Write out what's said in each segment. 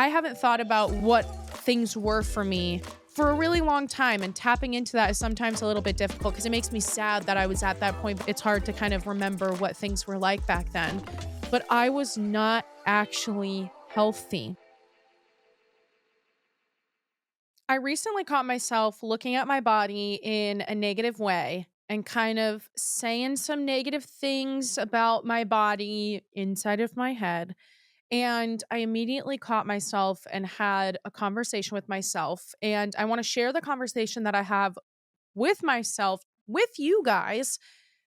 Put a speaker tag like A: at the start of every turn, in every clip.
A: I haven't thought about what things were for me for a really long time, and tapping into that is sometimes a little bit difficult because it makes me sad that I was at that point. It's hard to kind of remember what things were like back then, but I was not actually healthy. I recently caught myself looking at my body in a negative way and kind of saying some negative things about my body inside of my head. And I immediately caught myself and had a conversation with myself. And I want to share the conversation that I have with myself with you guys,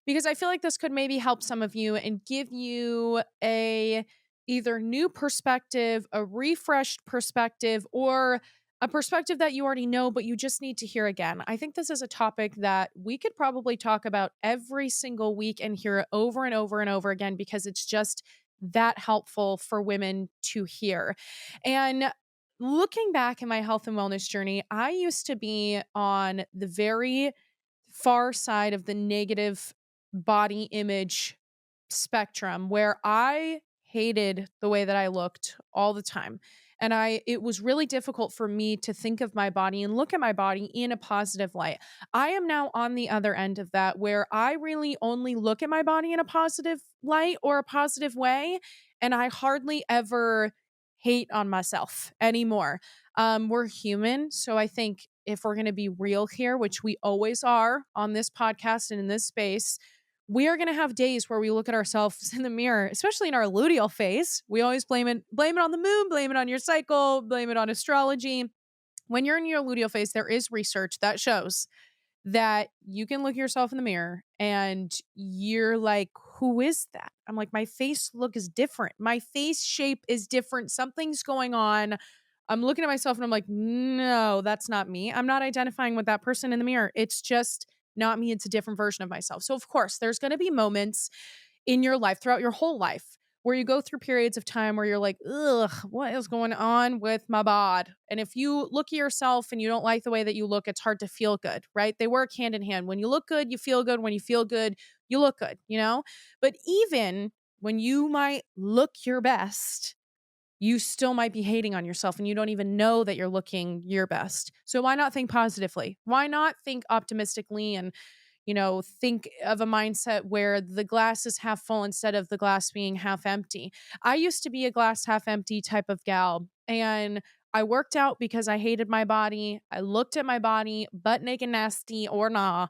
A: because I feel like this could maybe help some of you and give you a either new perspective, a refreshed perspective, or a perspective that you already know but you just need to hear again. I think this is a topic that we could probably talk about every single week and hear it over and over and over again because it's just that helpful for women to hear. And looking back in my health and wellness journey, I used to be on the very far side of the negative body image spectrum where I hated the way that I looked all the time. And it was really difficult for me to think of my body and look at my body in a positive light. I am now on the other end of that where I really only look at my body in a positive light or a positive way. And I hardly ever hate on myself anymore. We're human. So I think if we're going to be real here, which we always are on this podcast and in this space, we are going to have days where we look at ourselves in the mirror, especially in our luteal phase. We always blame it on the moon, blame it on your cycle, blame it on astrology. When you're in your luteal phase, there is research that shows that you can look yourself in the mirror and you're like, who is that? I'm like, my face look is different. My face shape is different. Something's going on. I'm looking at myself and I'm like, no, that's not me. I'm not identifying with that person in the mirror. It's just not me. It's a different version of myself. So, of course, there's going to be moments in your life throughout your whole life where you go through periods of time where you're like, ugh, what is going on with my bod? And if you look at yourself and you don't like the way that you look, it's hard to feel good, right? They work hand in hand. When you look good, you feel good. When you feel good, you look good, you know? But even when you might look your best, you still might be hating on yourself and you don't even know that you're looking your best. So why not think positively? Why not think optimistically and, think of a mindset where the glass is half full instead of the glass being half empty? I used to be a glass half empty type of gal, and I worked out because I hated my body. I looked at my body, butt naked, nasty or nah,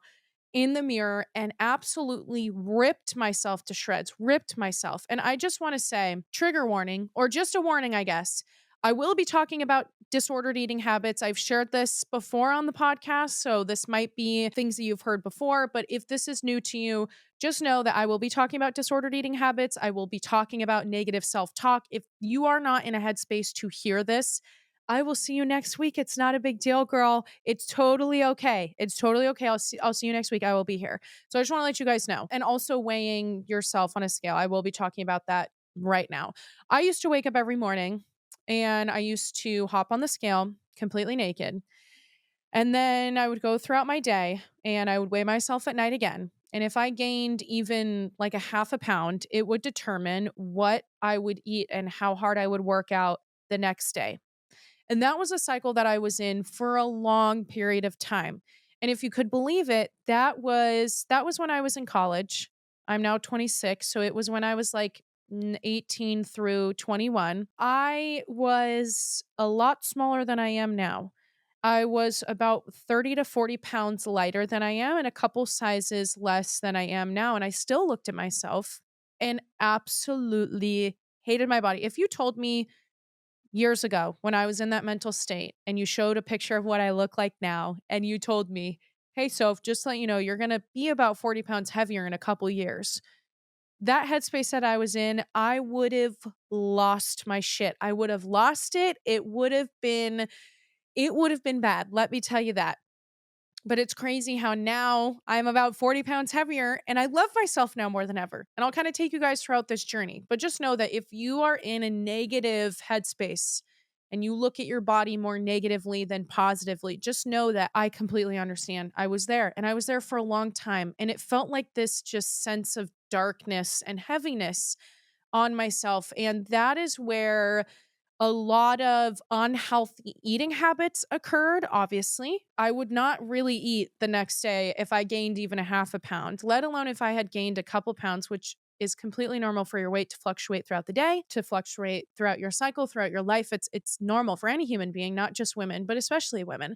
A: in the mirror and absolutely ripped myself to shreds, ripped myself. And I just want to say, trigger warning, or just a warning, I guess. I will be talking about disordered eating habits. I've shared this before on the podcast, so this might be things that you've heard before. But if this is new to you, just know that I will be talking about disordered eating habits. I will be talking about negative self-talk. If you are not in a headspace to hear this, I will see you next week. It's not a big deal, girl. It's totally okay. It's totally okay. I'll see you next week. I will be here. So I just want to let you guys know. And also weighing yourself on a scale. I will be talking about that right now. I used to wake up every morning and I used to hop on the scale completely naked. And then I would go throughout my day and I would weigh myself at night again. And if I gained even like a half a pound, it would determine what I would eat and how hard I would work out the next day. And that was a cycle that I was in for a long period of time. And if you could believe it, that was when I was in college. I'm now 26, so it was when I was like 18 through 21. I was a lot smaller than I am now. I was about 30 to 40 pounds lighter than I am and a couple sizes less than I am now. And I still looked at myself and absolutely hated my body. If you told me years ago when I was in that mental state and you showed a picture of what I look like now and you told me, hey, Soph, just let you know, you're going to be about 40 pounds heavier in a couple years. That headspace that I was in, I would have lost my shit. I would have lost it. It would have been bad. Let me tell you that. But it's crazy how now I'm about 40 pounds heavier and I love myself now more than ever. And I'll kind of take you guys throughout this journey. But just know that if you are in a negative headspace and you look at your body more negatively than positively, just know that I completely understand. I was there and I was there for a long time. And it felt like this just sense of darkness and heaviness on myself. And that is where A lot of unhealthy eating habits occurred, obviously. I would not really eat the next day if I gained even a half a pound, let alone if I had gained a couple pounds, which is completely normal for your weight to fluctuate throughout the day, to fluctuate throughout your cycle, throughout your life. It's normal for any human being, not just women, but especially women.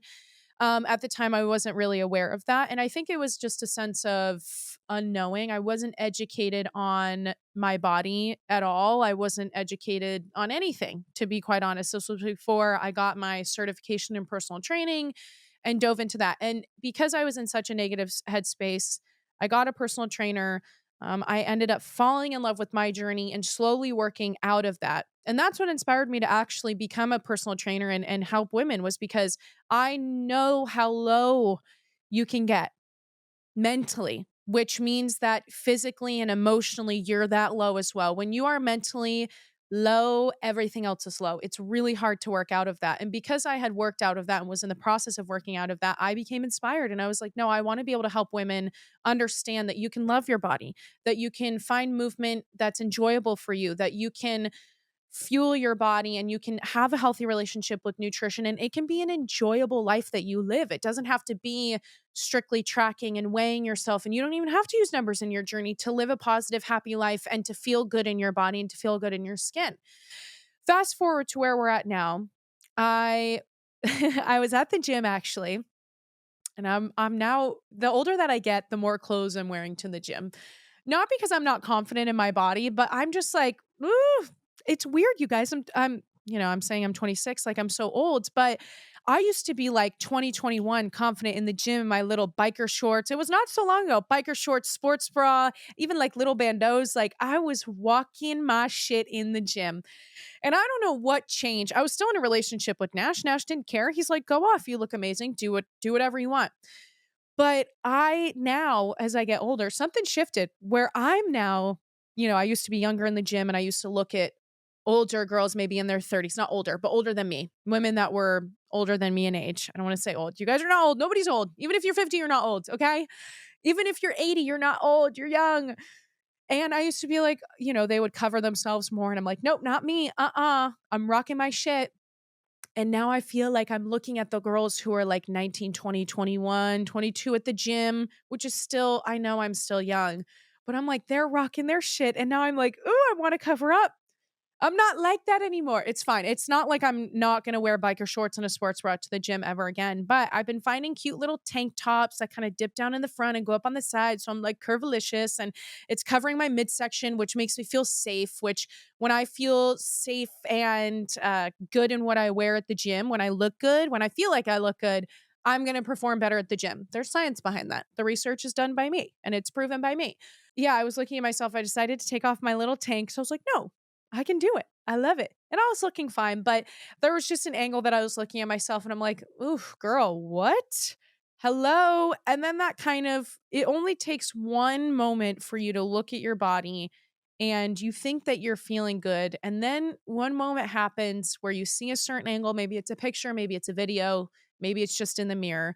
A: At the time, I wasn't really aware of that. And I think it was just a sense of unknowing. I wasn't educated on my body at all. I wasn't educated on anything, to be quite honest. This was before I got my certification in personal training and dove into that. And because I was in such a negative headspace, I got a personal trainer. I ended up falling in love with my journey and slowly working out of that. And that's what inspired me to actually become a personal trainer and help women, was because I know how low you can get mentally, which means that physically and emotionally, you're that low as well. When you are mentally low, everything else is low. It's really hard to work out of that. And because I had worked out of that and was in the process of working out of that, I became inspired. And I was like, no, I want to be able to help women understand that you can love your body, that you can find movement that's enjoyable for you, that you can fuel your body and you can have a healthy relationship with nutrition, and it can be an enjoyable life that you live. It doesn't have to be strictly tracking and weighing yourself, and you don't even have to use numbers in your journey to live a positive, happy life and to feel good in your body and to feel good in your skin. Fast forward to where we're at now. I I was at the gym actually, and I'm now, the older that I get, the more clothes I'm wearing to the gym. Not because I'm not confident in my body, but I'm just like, ooh, it's weird, you guys. I'm saying I'm 26, like I'm so old, but I used to be like 2021, confident in the gym, in my little biker shorts. It was not so long ago. Biker shorts, sports bra, even like little bandeaus. Like I was walking my shit in the gym. And I don't know what changed. I was still in a relationship with Nash. Nash didn't care. He's like, go off. You look amazing. Do whatever you want. But I now, as I get older, something shifted where I'm now, I used to be younger in the gym and I used to look at older girls, maybe in their 30s, not older, but older than me, women that were older than me in age. I don't want to say old. You guys are not old. Nobody's old. Even if you're 50, you're not old. Okay. Even if you're 80, you're not old. You're young. And I used to be like, they would cover themselves more. And I'm like, nope, not me. I'm rocking my shit. And now I feel like I'm looking at the girls who are like 19, 20, 21, 22 at the gym, which is still, I know I'm still young, but I'm like, they're rocking their shit. And now I'm like, ooh, I want to cover up. I'm not like that anymore. It's fine. It's not like I'm not going to wear biker shorts and a sports bra to the gym ever again, but I've been finding cute little tank tops that kind of dip down in the front and go up on the side. So I'm like curvilicious, and it's covering my midsection, which makes me feel safe, which when I feel safe and good in what I wear at the gym, when I look good, when I feel like I look good, I'm going to perform better at the gym. There's science behind that. The research is done by me and it's proven by me. Yeah, I was looking at myself. I decided to take off my little tank. So I was like, no, I can do it. I love it. And I was looking fine, but there was just an angle that I was looking at myself and I'm like, ooh, girl, what? Hello. And then that kind of, it only takes one moment for you to look at your body and you think that you're feeling good. And then one moment happens where you see a certain angle. Maybe it's a picture, maybe it's a video, maybe it's just in the mirror.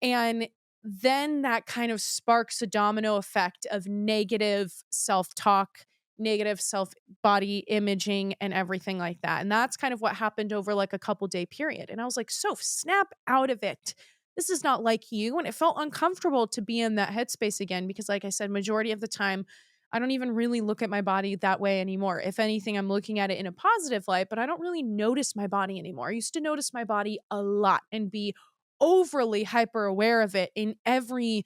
A: And then that kind of sparks a domino effect of negative self talk, negative self body imaging, and everything like that. And that's kind of what happened over like a couple day period. And I was like, Soph, snap out of it. This is not like you. And it felt uncomfortable to be in that headspace again because, like I said, majority of the time, I don't even really look at my body that way anymore. If anything, I'm looking at it in a positive light, but I don't really notice my body anymore. I used to notice my body a lot and be overly hyper aware of it in every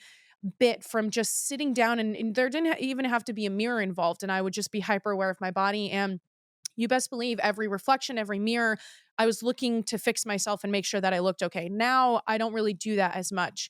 A: bit, from just sitting down, and there didn't even have to be a mirror involved, and I would just be hyper aware of my body. And you best believe every reflection, every mirror, I was looking to fix myself and make sure that I looked okay. Now I don't really do that as much.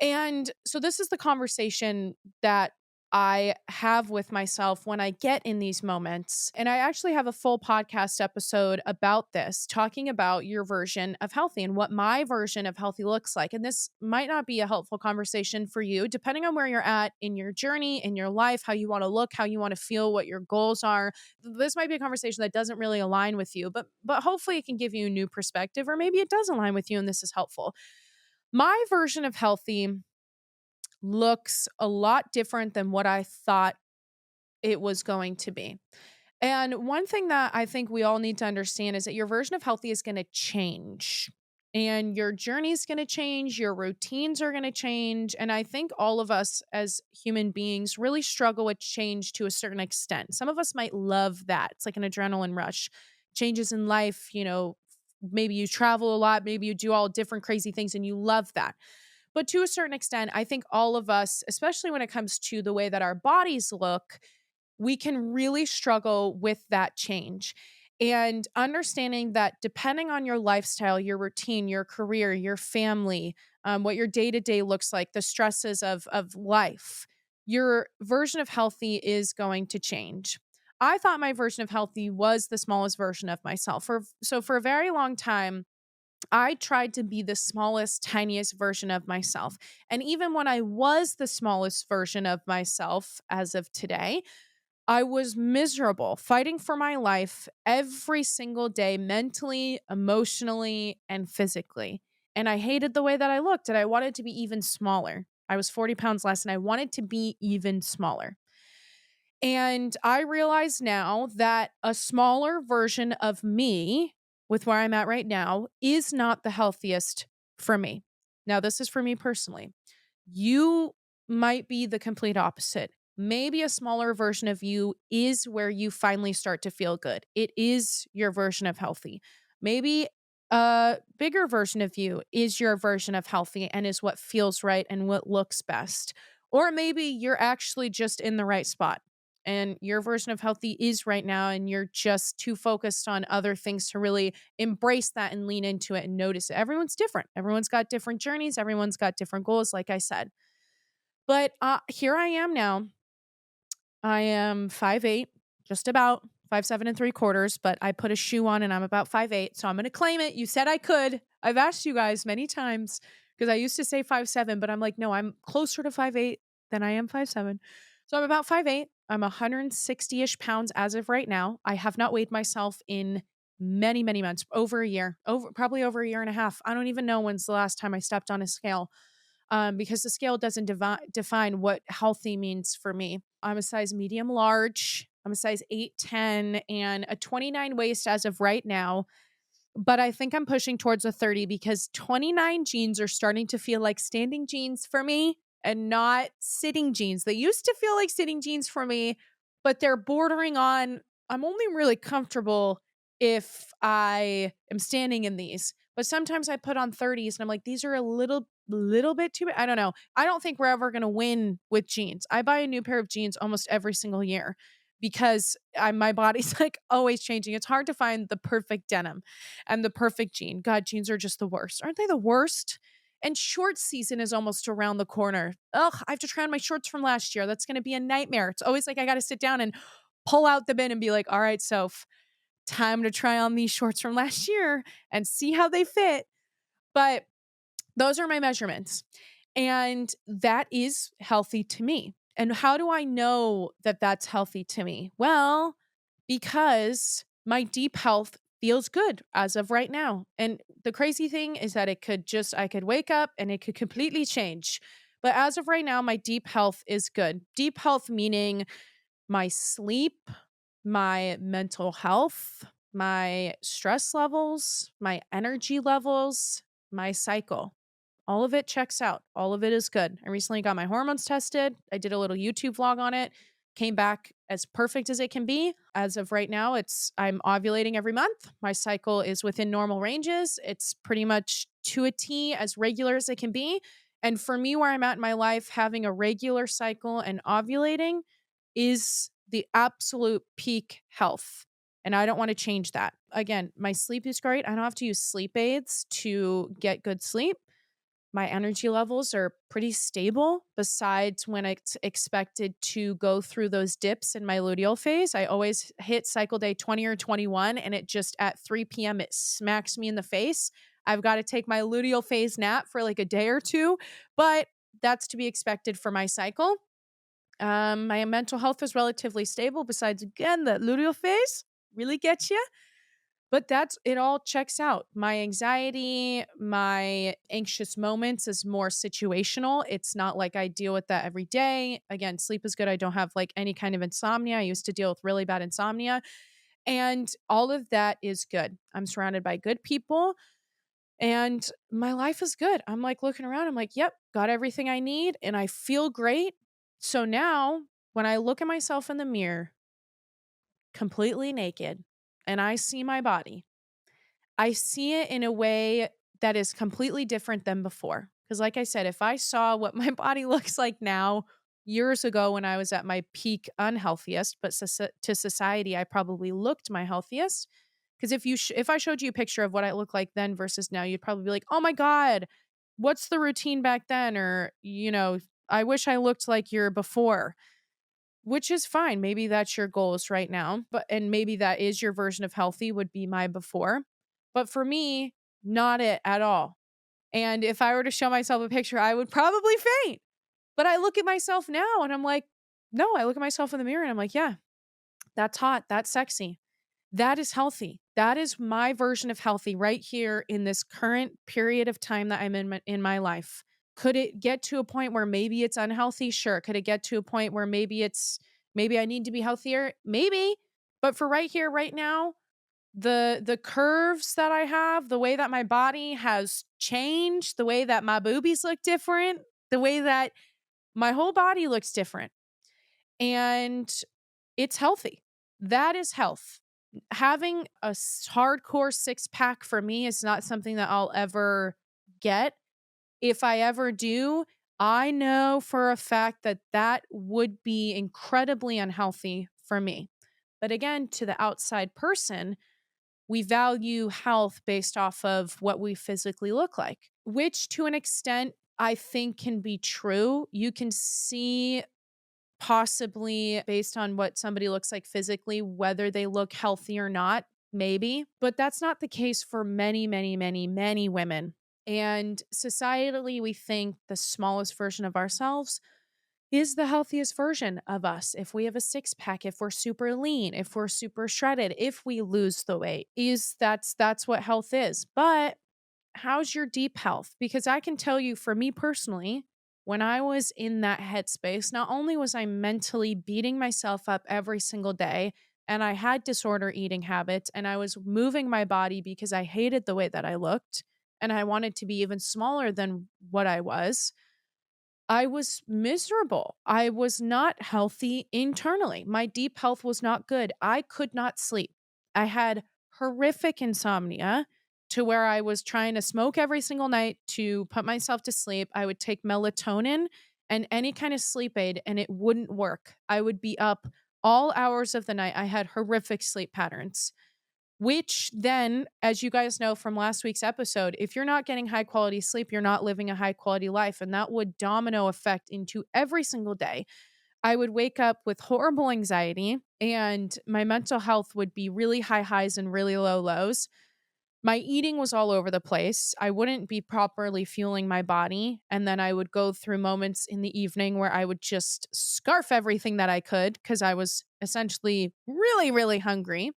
A: And so this is the conversation that I have with myself when I get in these moments. And I actually have a full podcast episode about this, talking about your version of healthy and what my version of healthy looks like. And this might not be a helpful conversation for you, depending on where you're at in your journey, in your life, how you want to look, how you want to feel, what your goals are. This might be a conversation that doesn't really align with you, but hopefully it can give you a new perspective, or maybe it does align with you and this is helpful. My version of healthy looks a lot different than what I thought it was going to be. And one thing that I think we all need to understand is that your version of healthy is going to change. And your journey is going to change, your routines are going to change. And I think all of us as human beings really struggle with change to a certain extent. Some of us might love that. It's like an adrenaline rush. Changes in life, maybe you travel a lot, maybe you do all different crazy things and you love that. But to a certain extent, I think all of us, especially when it comes to the way that our bodies look, we can really struggle with that change. And understanding that depending on your lifestyle, your routine, your career, your family, what your day to day looks like, the stresses of life, your version of healthy is going to change. I thought my version of healthy was the smallest version of myself. For a very long time, I tried to be the smallest, tiniest version of myself. And even when I was the smallest version of myself as of today, I was miserable, fighting for my life every single day, mentally, emotionally, and physically. And I hated the way that I looked, and I wanted to be even smaller. I was 40 pounds less, and I wanted to be even smaller. And I realize now that a smaller version of me, with where I'm at right now, is not the healthiest for me. Now, this is for me personally. You might be the complete opposite. Maybe a smaller version of you is where you finally start to feel good. It is your version of healthy. Maybe a bigger version of you is your version of healthy and is what feels right and what looks best. Or maybe you're actually just in the right spot and your version of healthy is right now and you're just too focused on other things to really embrace that and lean into it and notice it. Everyone's different. Everyone's got different journeys. Everyone's got different goals, like I said. But here I am now. I am 5'8", just about 5'7 3/4", but I put a shoe on and I'm about 5'8", so I'm going to claim it. You said I could. I've asked you guys many times because I used to say 5'7", but I'm like, no, I'm closer to 5'8" than I am 5'7". So I'm about 5'8". I'm 160-ish pounds as of right now. I have not weighed myself in many, many months, over a year, probably over a year and a half. I don't even know when's the last time I stepped on a scale, because the scale doesn't define what healthy means for me. I'm a size medium large. I'm a size 8'10" and a 29 waist as of right now. But I think I'm pushing towards a 30 because 29 jeans are starting to feel like standing jeans for me and not sitting jeans. They used to feel like sitting jeans for me, but they're bordering on, I'm only really comfortable if I am standing in these. But sometimes I put on 30s and I'm like, these are a little bit too big. I don't know. I don't think we're ever going to win with jeans. I buy a new pair of jeans almost every single year because my body's like always changing. It's hard to find the perfect denim and the perfect jean. God, jeans are just the worst. Aren't they the worst? And short season is almost around the corner. Ugh, I have to try on my shorts from last year. That's going to be a nightmare. It's always like I got to sit down and pull out the bin and be like, all right, Soph, time to try on these shorts from last year and see how they fit. But those are my measurements. And that is healthy to me. And how do I know that that's healthy to me? Well, because my deep health feels good as of right now. And the crazy thing is that I could wake up and it could completely change. But as of right now, my deep health is good. Deep health meaning my sleep, my mental health, my stress levels, my energy levels, my cycle. All of it checks out. All of it is good. I recently got my hormones tested. I did a little YouTube vlog on it. Came back as perfect as it can be. As of right now, I'm ovulating every month. My cycle is within normal ranges. It's pretty much to a T as regular as it can be. And for me, where I'm at in my life, having a regular cycle and ovulating is the absolute peak health. And I don't want to change that. Again, my sleep is great. I don't have to use sleep aids to get good sleep. My energy levels are pretty stable, besides when it's expected to go through those dips in my luteal phase. I always hit cycle day 20 or 21, and it just at 3 p.m., it smacks me in the face. I've got to take my luteal phase nap for like a day or two, but that's to be expected for my cycle. My mental health is relatively stable, besides, again, that luteal phase really gets you. But that's it all checks out. My anxiety, my anxious moments is more situational. It's not like I deal with that every day. Again, sleep is good. I don't have like any kind of insomnia. I used to deal with really bad insomnia. And all of that is good. I'm surrounded by good people and my life is good. I'm like looking around, I'm like, yep, got everything I need and I feel great. So now when I look at myself in the mirror, completely naked, and I see my body, I see it in a way that is completely different than before. Because, like I said, if I saw what my body looks like now, years ago when I was at my peak unhealthiest, but to society, I probably looked my healthiest. Because if I showed you a picture of what I look like then versus now, you'd probably be like, "Oh my god, what's the routine back then?" Or "I wish I looked like your before." Which is fine. Maybe that's your goals right now, and maybe that is your version of healthy would be my before. But for me, not it at all. And if I were to show myself a picture, I would probably faint. But I look at myself now and I'm like, no, I look at myself in the mirror and I'm like, yeah, that's hot. That's sexy. That is healthy. That is my version of healthy right here in this current period of time that I'm in my life. Could it get to a point where maybe it's unhealthy? Sure. Could it get to a point where maybe I need to be healthier? Maybe. But for right here, right now, the curves that I have, the way that my body has changed, the way that my boobies look different, the way that my whole body looks different. And it's healthy. That is health. Having a hardcore six pack for me is not something that I'll ever get. If I ever do, I know for a fact that that would be incredibly unhealthy for me. But again, to the outside person, we value health based off of what we physically look like, which to an extent I think can be true. You can see possibly based on what somebody looks like physically, whether they look healthy or not, maybe. But that's not the case for many, many, many, many women. And societally, we think the smallest version of ourselves is the healthiest version of us. If we have a six pack, if we're super lean, if we're super shredded, if we lose the weight, that's what health is. But how's your deep health? Because I can tell you for me personally, when I was in that headspace, not only was I mentally beating myself up every single day, and I had disorder eating habits, and I was moving my body because I hated the way that I looked, and I wanted to be even smaller than what I was. I was miserable. I was not healthy internally. My deep health was not good. I could not sleep. I had horrific insomnia to where I was trying to smoke every single night to put myself to sleep. I would take melatonin and any kind of sleep aid, and it wouldn't work. I would be up all hours of the night. I had horrific sleep patterns. Which then, as you guys know from last week's episode, if you're not getting high quality sleep, you're not living a high quality life. And that would domino effect into every single day. I would wake up with horrible anxiety and my mental health would be really high highs and really low lows. My eating was all over the place. I wouldn't be properly fueling my body. And then I would go through moments in the evening where I would just scarf everything that I could because I was essentially really, really hungry.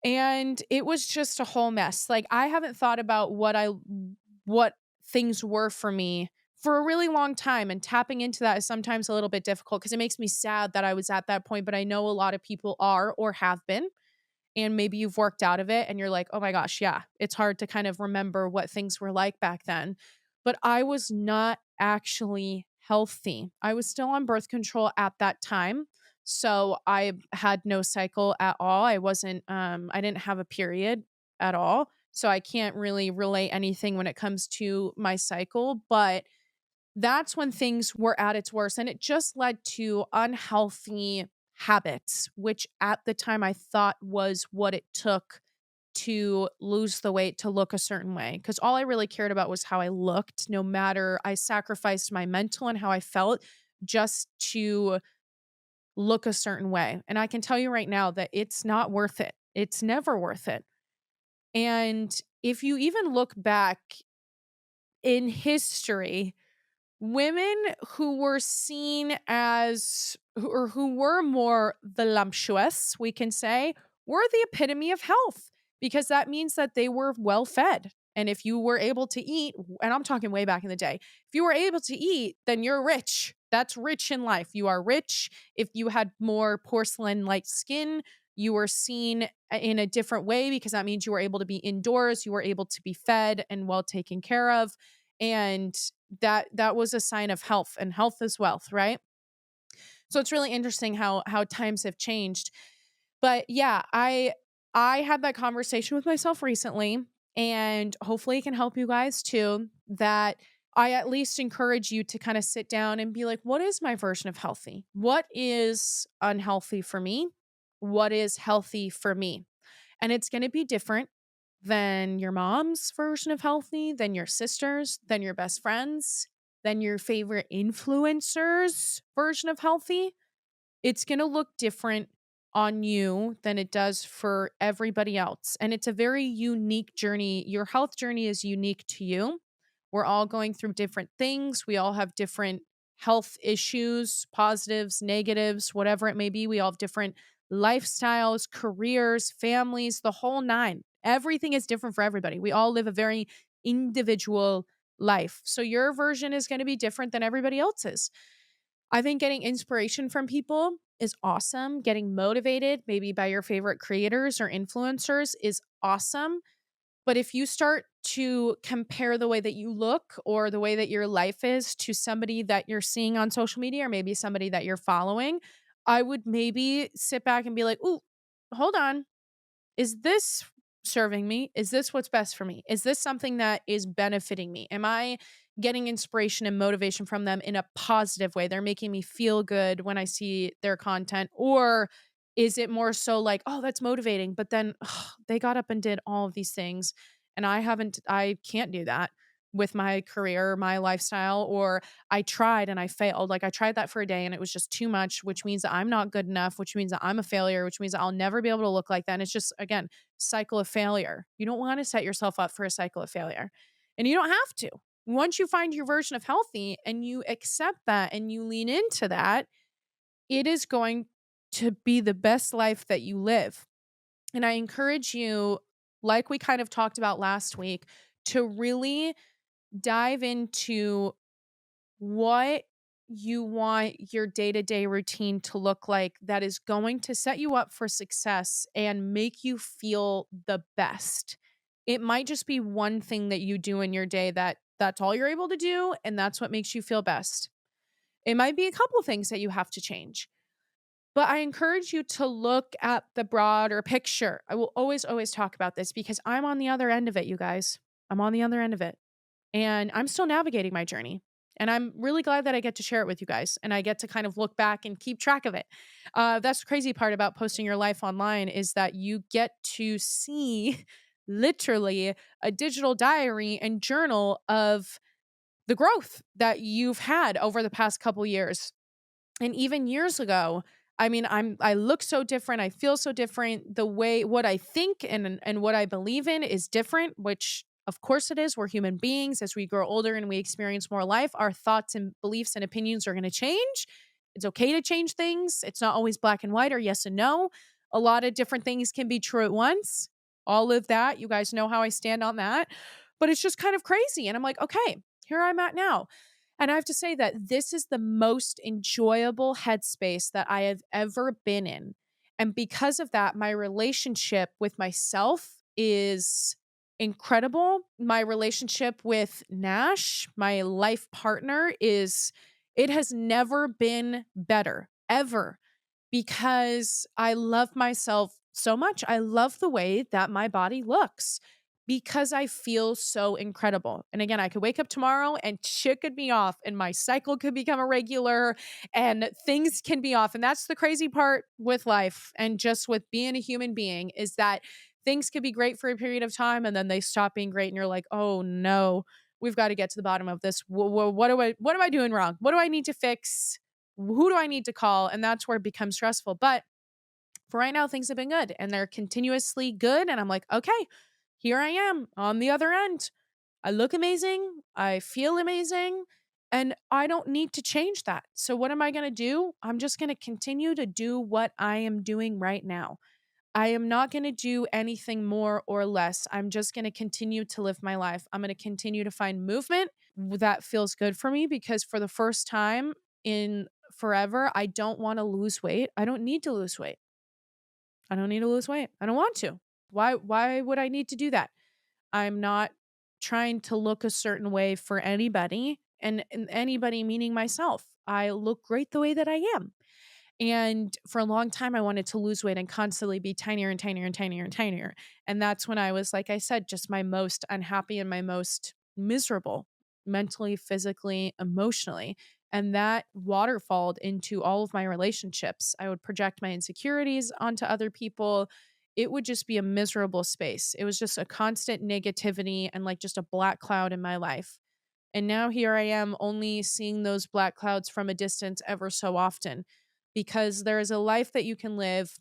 A: And it was just a whole mess. Like I haven't thought about what things were for me for a really long time, and tapping into that is sometimes a little bit difficult because it makes me sad that I was at that point, but I know a lot of people are or have been, and maybe you've worked out of it and you're like, "Oh my gosh, yeah, it's hard to kind of remember what things were like back then." But I was not actually healthy. I was still on birth control at that time. So I had no cycle at all. I didn't have a period at all. So I can't really relate anything when it comes to my cycle, but that's when things were at its worst. And it just led to unhealthy habits, which at the time I thought was what it took to lose the weight to look a certain way. Because all I really cared about was how I looked, no matter I sacrificed my mental and how I felt just to look a certain way. And I can tell you right now that it's not worth it. It's never worth it. And if you even look back in history, women who were seen as, or who were more voluptuous, we can say, were the epitome of health. because that means that they were well fed. And if you were able to eat, and I'm talking way back in the day, if you were able to eat, then you're rich. That's rich in life. You are rich. If you had more porcelain like skin, you were seen in a different way because that means you were able to be indoors, you were able to be fed and well taken care of. And that was a sign of health, and health is wealth, right? So it's really interesting how times have changed. But yeah, I had that conversation with myself recently, and hopefully it can help you guys too, that I at least encourage you to kind of sit down and be like, what is my version of healthy? What is unhealthy for me? What is healthy for me? And it's going to be different than your mom's version of healthy, than your sister's, than your best friends, than your favorite influencer's version of healthy. It's going to look different on you than it does for everybody else. And it's a very unique journey. Your health journey is unique to you. We're all going through different things. We all have different health issues, positives, negatives, whatever it may be. We all have different lifestyles, careers, families, the whole nine. Everything is different for everybody. We all live a very individual life. So your version is going to be different than everybody else's. I think getting inspiration from people is awesome. Getting motivated, maybe by your favorite creators or influencers, is awesome. But if you start to compare the way that you look or the way that your life is to somebody that you're seeing on social media or maybe somebody that you're following, I would maybe sit back and be like, ooh, hold on. Is this serving me? Is this what's best for me? Is this something that is benefiting me? Am I getting inspiration and motivation from them in a positive way? They're making me feel good when I see their content. Or is it more so like, oh, that's motivating, but then they got up and did all of these things and I can't do that with my career, my lifestyle, or I tried and I failed. Like I tried that for a day and it was just too much, which means that I'm not good enough, which means that I'm a failure, which means that I'll never be able to look like that. And it's just, again, cycle of failure. You don't want to set yourself up for a cycle of failure. And you don't have to. Once you find your version of healthy and you accept that and you lean into that, it is going to be the best life that you live. And I encourage you, like we kind of talked about last week, to really dive into what you want your day to day routine to look like that is going to set you up for success and make you feel the best. It might just be one thing that you do in your day that's all you're able to do and that's what makes you feel best. It might be a couple things that you have to change. But I encourage you to look at the broader picture. I will always, always talk about this because I'm on the other end of it, you guys. I'm on the other end of it. And I'm still navigating my journey. And I'm really glad that I get to share it with you guys and I get to kind of look back and keep track of it. That's the crazy part about posting your life online is that you get to see literally a digital diary and journal of the growth that you've had over the past couple years. And even years ago, I mean, I look so different, I feel so different. The way what I think and what I believe in is different, which of course it is. We're human beings. As we grow older and we experience more life, our thoughts and beliefs and opinions are going to change. It's okay to change things. It's not always black and white or yes and no. A lot of different things can be true at once. All of that. You guys know how I stand on that. But it's just kind of crazy. And I'm like, okay, here I'm at now. And I have to say that this is the most enjoyable headspace that I have ever been in. And because of that, my relationship with myself is incredible. My relationship with Nash, my life partner, it has never been better, ever, because I love myself so much. I love the way that my body looks because I feel so incredible. And again, I could wake up tomorrow and shit could be off and my cycle could become irregular and things can be off. And that's the crazy part with life and just with being a human being is that things could be great for a period of time and then they stop being great and you're like, "Oh no, we've got to get to the bottom of this. What am I doing wrong? What do I need to fix? Who do I need to call?" And that's where it becomes stressful. But for right now, things have been good and they're continuously good. And I'm like, okay, here I am on the other end. I look amazing. I feel amazing. And I don't need to change that. So, what am I going to do? I'm just going to continue to do what I am doing right now. I am not going to do anything more or less. I'm just going to continue to live my life. I'm going to continue to find movement that feels good for me because for the first time in forever, I don't want to lose weight. I don't need to lose weight. I don't need to lose weight. I don't want to. Why would I need to do that? I'm not trying to look a certain way for anybody and anybody meaning myself. I look great the way that I am. And for a long time, I wanted to lose weight and constantly be tinier and tinier and tinier and tinier. And that's when I was, like I said, just my most unhappy and my most miserable mentally, physically, emotionally. And that waterfalled into all of my relationships. I would project my insecurities onto other people. It would just be a miserable space. It was just a constant negativity and like just a black cloud in my life. And now here I am only seeing those black clouds from a distance ever so often because there is a life that you can live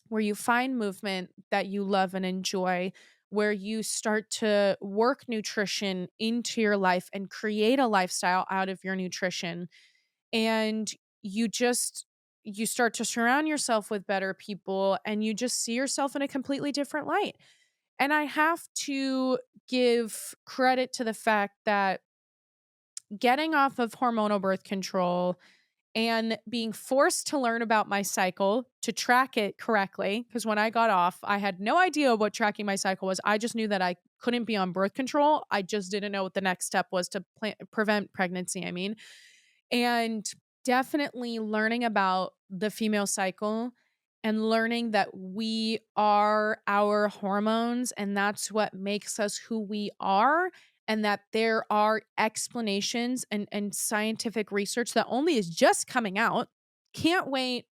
A: where you find movement that you love and enjoy, where you start to work nutrition into your life and create a lifestyle out of your nutrition. And you just you start to surround yourself with better people and you just see yourself in a completely different light. And I have to give credit to the fact that getting off of hormonal birth control and being forced to learn about my cycle to track it correctly. Because when I got off, I had no idea what tracking my cycle was. I just knew that I couldn't be on birth control. I just didn't know what the next step was to prevent pregnancy. And definitely learning about the female cycle and learning that we are our hormones and that's what makes us who we are, and that there are explanations and scientific research that only is just coming out. Can't wait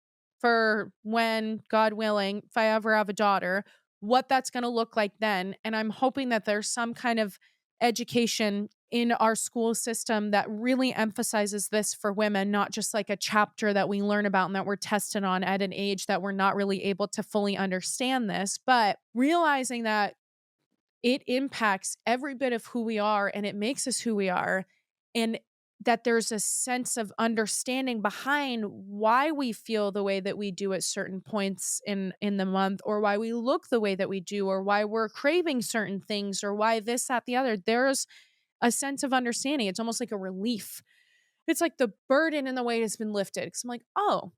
A: for when, God willing, if I ever have a daughter, what that's going to look like then. And I'm hoping that there's some kind of education in our school system that really emphasizes this for women, not just like a chapter that we learn about and that we're tested on at an age that we're not really able to fully understand this, but realizing that it impacts every bit of who we are and it makes us who we are. And that there's a sense of understanding behind why we feel the way that we do at certain points in the month, or why we look the way that we do, or why we're craving certain things, or why this, that, the other. There's a sense of understanding. It's almost like a relief. It's like the burden and the weight has been lifted. Cause I'm like, oh,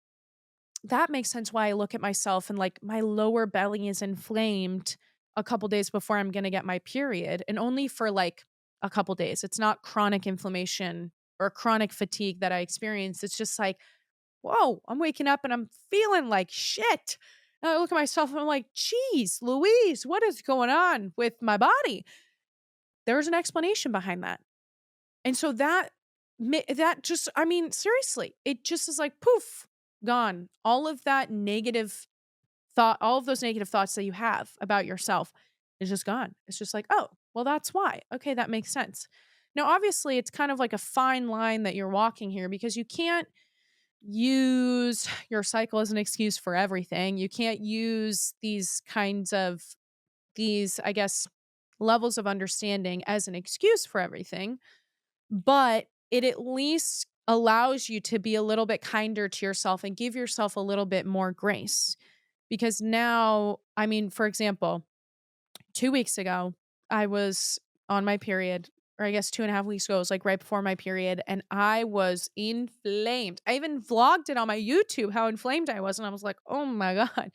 A: that makes sense why I look at myself and like my lower belly is inflamed a couple days before I'm going to get my period, and only for like a couple days. It's not chronic inflammation or chronic fatigue that I experience. It's just like, whoa, I'm waking up and I'm feeling like shit. And I look at myself and I'm like, geez, Louise, what is going on with my body? There's an explanation behind that. And so that just, I mean, seriously, it just is like poof, gone. All of that negative thought, all of those negative thoughts that you have about yourself is just gone. It's just like, oh, well, that's why. Okay, that makes sense. Now, obviously, it's kind of like a fine line that you're walking here because you can't use your cycle as an excuse for everything. You can't use these, I guess, levels of understanding as an excuse for everything, but it at least allows you to be a little bit kinder to yourself and give yourself a little bit more grace. Because now, I mean, for example, 2 weeks ago, I was on my period, or I guess 2.5 weeks ago, it was like right before my period, and I was inflamed. I even vlogged it on my YouTube how inflamed I was, and I was like, oh my God.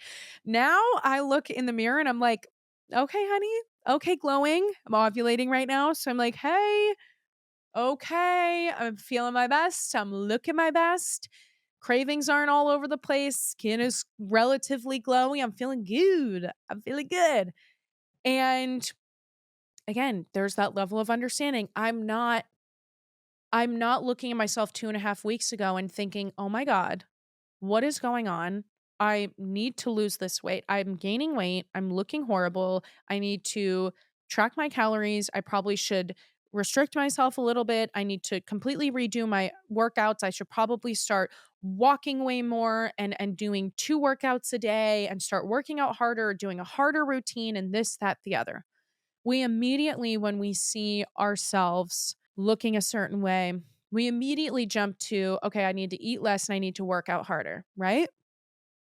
A: Now I look in the mirror and I'm like, okay, honey, okay, glowing. I'm ovulating right now. So I'm like, hey, okay, I'm feeling my best. I'm looking my best. Cravings aren't all over the place. Skin is relatively glowy. I'm feeling good. I'm feeling good. And again, there's that level of understanding. I'm not looking at myself 2.5 weeks ago and thinking, oh my God, what is going on? I need to lose this weight. I'm gaining weight. I'm looking horrible. I need to track my calories. I probably should restrict myself a little bit. I need to completely redo my workouts. I should probably start walking way more and doing 2 workouts a day and start working out harder, doing a harder routine and this, that, the other. We immediately, when we see ourselves looking a certain way, we immediately jump to, okay, I need to eat less and I need to work out harder, right?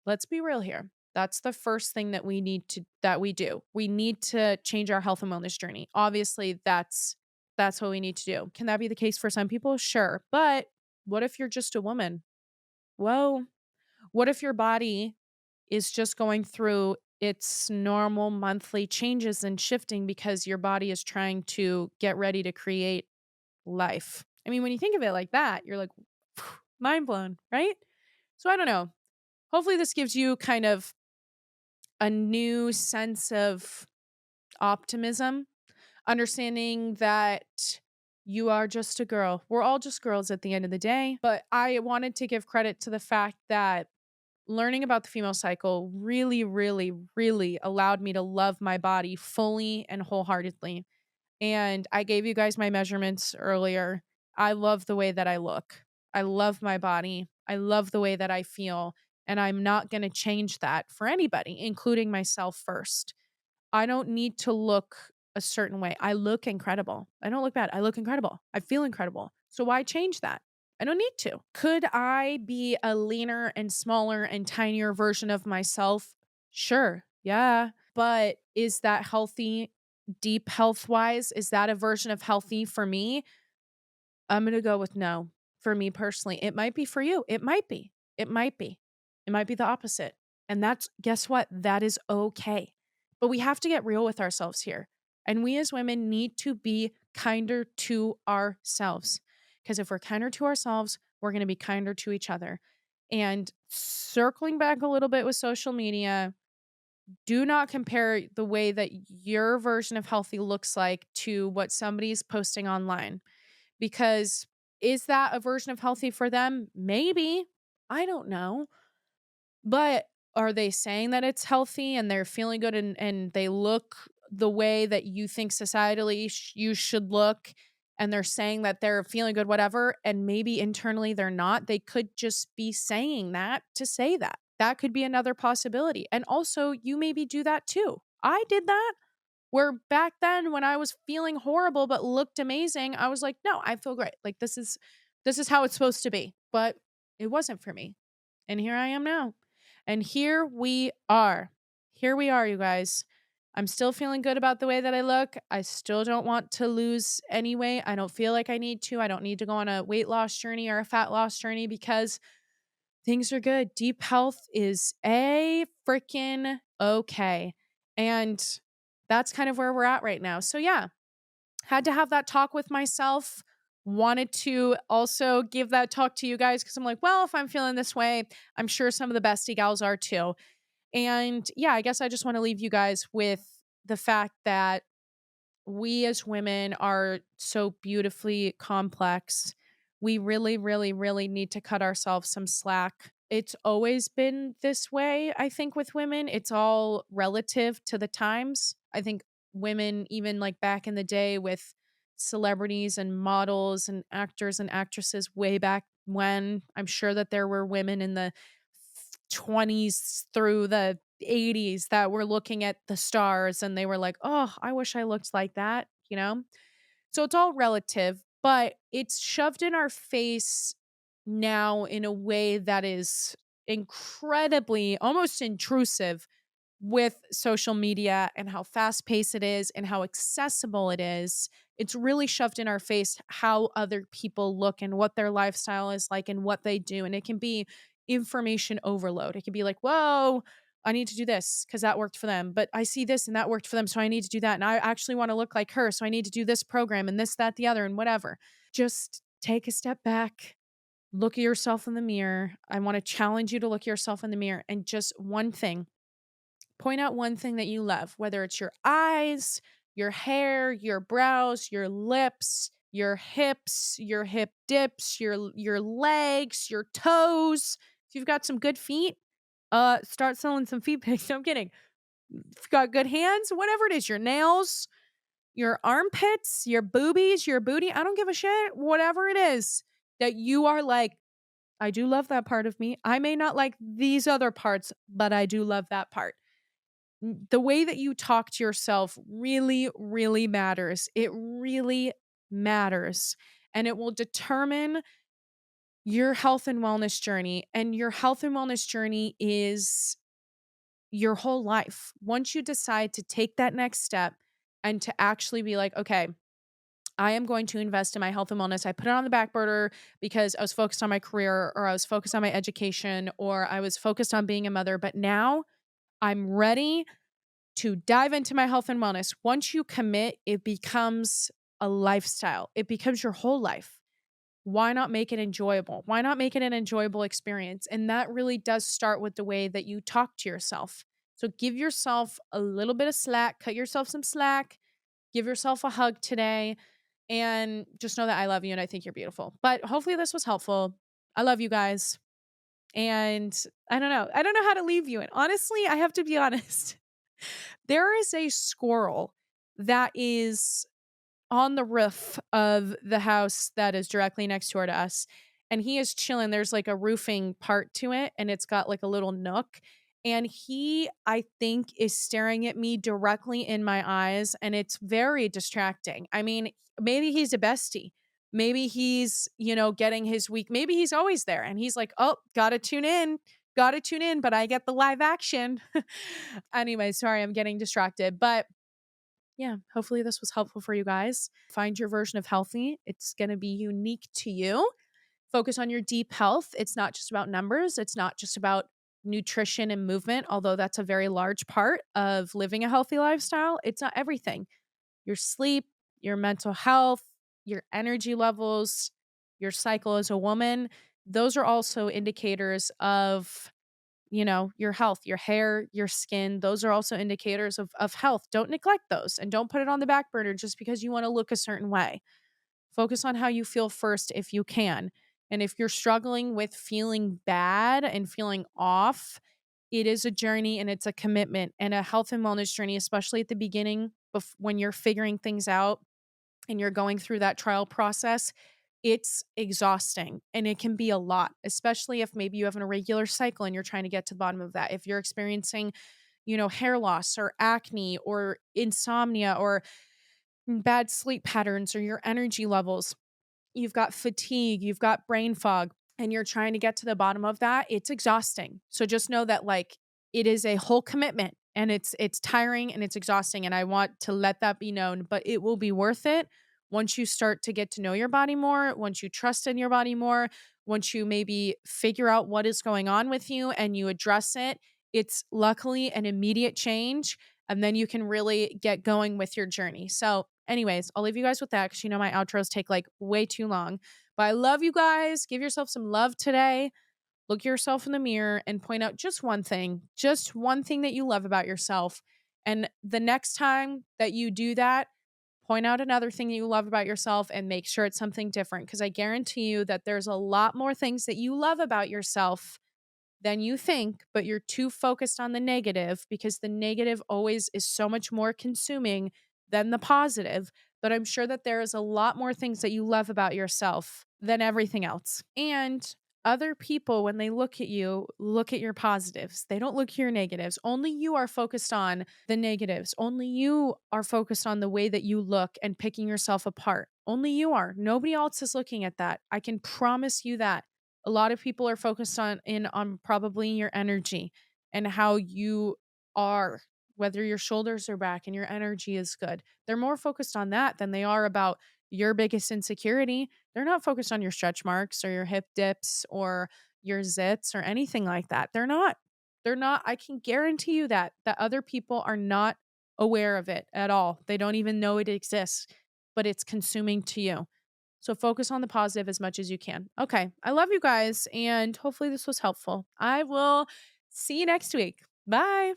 A: Let's be real here. That's the first thing that we do. We need to change our health and wellness journey. Obviously, that's what we need to do. Can that be the case for some people? Sure. But what if you're just a woman? Whoa. What if your body is just going through its normal monthly changes and shifting because your body is trying to get ready to create life? I mean, when you think of it like that, you're like, mind blown, right? So I don't know. Hopefully, this gives you kind of a new sense of optimism, understanding that you are just a girl. We're all just girls at the end of the day. But I wanted to give credit to the fact that learning about the female cycle really, really, really allowed me to love my body fully and wholeheartedly. And I gave you guys my measurements earlier. I love the way that I look. I love my body. I love the way that I feel. And I'm not going to change that for anybody, including myself first. I don't need to look a certain way. I look incredible. I don't look bad. I look incredible. I feel incredible. So why change that? I don't need to. Could I be a leaner and smaller and tinier version of myself? Sure. Yeah. But is that healthy, deep health wise? Is that a version of healthy for me? I'm going to go with no. For me personally, it might be for you. It might be. It might be. It might be the opposite. And that's, guess what? That is okay. But we have to get real with ourselves here. And we as women need to be kinder to ourselves. Because if we're kinder to ourselves, we're going to be kinder to each other. And circling back a little bit with social media, do not compare the way that your version of healthy looks like to what somebody's posting online, because is that a version of healthy for them? Maybe. I don't know. But are they saying that it's healthy and they're feeling good and they look the way that you think societally you should look, and they're saying that they're feeling good, whatever, and maybe internally they're not? They could just be saying that to say that. That could be another possibility. And also, you maybe do that too. I did that. Where back then when I was feeling horrible but looked amazing, I was like, "No, I feel great. Like this is how it's supposed to be." But it wasn't for me. And here I am now. And here we are. Here we are, you guys. I'm still feeling good about the way that I look. I still don't want to lose any weight. I don't feel like I need to. I don't need to go on a weight loss journey or a fat loss journey because things are good. Deep health is a freaking okay. And that's kind of where we're at right now. So, yeah, had to have that talk with myself. Wanted to also give that talk to you guys because I'm like, well, if I'm feeling this way, I'm sure some of the bestie gals are too. And yeah, I guess I just want to leave you guys with the fact that we as women are so beautifully complex. We really, really, really need to cut ourselves some slack. It's always been this way, I think, with women. It's all relative to the times. I think women, even like back in the day with celebrities and models and actors and actresses way back when, I'm sure that there were women in the 20s through the 80s that were looking at the stars and they were like, "Oh, I wish I looked like that," you know? So it's all relative, but it's shoved in our face now in a way that is incredibly almost intrusive with social media and how fast paced it is and how accessible it is. It's really shoved in our face how other people look and what their lifestyle is like and what they do. And it can be information overload. It can be like, whoa, I need to do this because that worked for them. But I see this and that worked for them. So I need to do that. And I actually want to look like her. So I need to do this program and this, that, the other, and whatever. Just take a step back. Look at yourself in the mirror. I want to challenge you to look at yourself in the mirror and just one thing. Point out one thing that you love, whether it's your eyes, your hair, your brows, your lips, your hips, your hip dips, your legs, your toes. If you've got some good feet, start selling some feet pics. No, I'm kidding. If you've got good hands, whatever it is, your nails, your armpits, your boobies, your booty, I don't give a shit. Whatever it is that you are like, I do love that part of me. I may not like these other parts, but I do love that part. The way that you talk to yourself really, really matters. It really matters. And it will determine your health and wellness journey. And your health and wellness journey is your whole life. Once you decide to take that next step and to actually be like, okay, I am going to invest in my health and wellness. I put it on the back burner because I was focused on my career or I was focused on my education or I was focused on being a mother. But now I'm ready to dive into my health and wellness. Once you commit, it becomes a lifestyle, it becomes your whole life. Why not make it enjoyable? Why not make it an enjoyable experience? And that really does start with the way that you talk to yourself. So give yourself a little bit of slack, cut yourself some slack, give yourself a hug today, and just know that I love you and I think you're beautiful. But hopefully this was helpful. I love you guys. And I don't know. I don't know how to leave you. And honestly, I have to be honest. There is a squirrel that is on the roof of the house that is directly next door to us. And he is chilling. There's like a roofing part to it, and it's got like a little nook. And he, I think, is staring at me directly in my eyes. And it's very distracting. I mean, maybe he's a bestie. Maybe he's, getting his week. Maybe he's always there. And he's like, oh, gotta tune in. Gotta tune in, but I get the live action. Anyway, sorry, I'm getting distracted. But yeah, hopefully this was helpful for you guys. Find your version of healthy. It's going to be unique to you. Focus on your deep health. It's not just about numbers, it's not just about nutrition and movement, although that's a very large part of living a healthy lifestyle. It's not everything. Your sleep, your mental health, your energy levels, your cycle as a woman, those are also indicators of your health, your hair, your skin. Those are also indicators of health. Don't neglect those and don't put it on the back burner just because you want to look a certain way. Focus on how you feel first if you can. And if you're struggling with feeling bad and feeling off, it is a journey and it's a commitment and a health and wellness journey, especially at the beginning when you're figuring things out and you're going through that trial process. It's exhausting and it can be a lot, especially if maybe you have an irregular cycle and you're trying to get to the bottom of that. If you're experiencing, hair loss or acne or insomnia or bad sleep patterns or your energy levels, you've got fatigue, you've got brain fog, and you're trying to get to the bottom of that, it's exhausting. So just know that it is a whole commitment and it's tiring and it's exhausting and I want to let that be known, but it will be worth it once you start to get to know your body more, once you trust in your body more, once you maybe figure out what is going on with you and you address it. It's luckily an immediate change and then you can really get going with your journey. So anyways, I'll leave you guys with that because my outros take way too long. But I love you guys. Give yourself some love today. Look yourself in the mirror and point out just one thing that you love about yourself. And the next time that you do that, point out another thing that you love about yourself and make sure it's something different. Because I guarantee you that there's a lot more things that you love about yourself than you think, but you're too focused on the negative because the negative always is so much more consuming than the positive. But I'm sure that there is a lot more things that you love about yourself than everything else. And other people, when they look at you, look at your positives. They don't look at your negatives. Only you are focused on the negatives. Only you are focused on the way that you look and picking yourself apart. Only you are. Nobody else is looking at that. I can promise you that. A lot of people are focused on probably your energy and how you are, whether your shoulders are back and your energy is good. They're more focused on that than they are about your biggest insecurity. They're not focused on your stretch marks or your hip dips or your zits or anything like that. They're not. They're not. I can guarantee you that other people are not aware of it at all. They don't even know it exists, but it's consuming to you. So focus on the positive as much as you can. Okay. I love you guys and hopefully this was helpful. I will see you next week. Bye.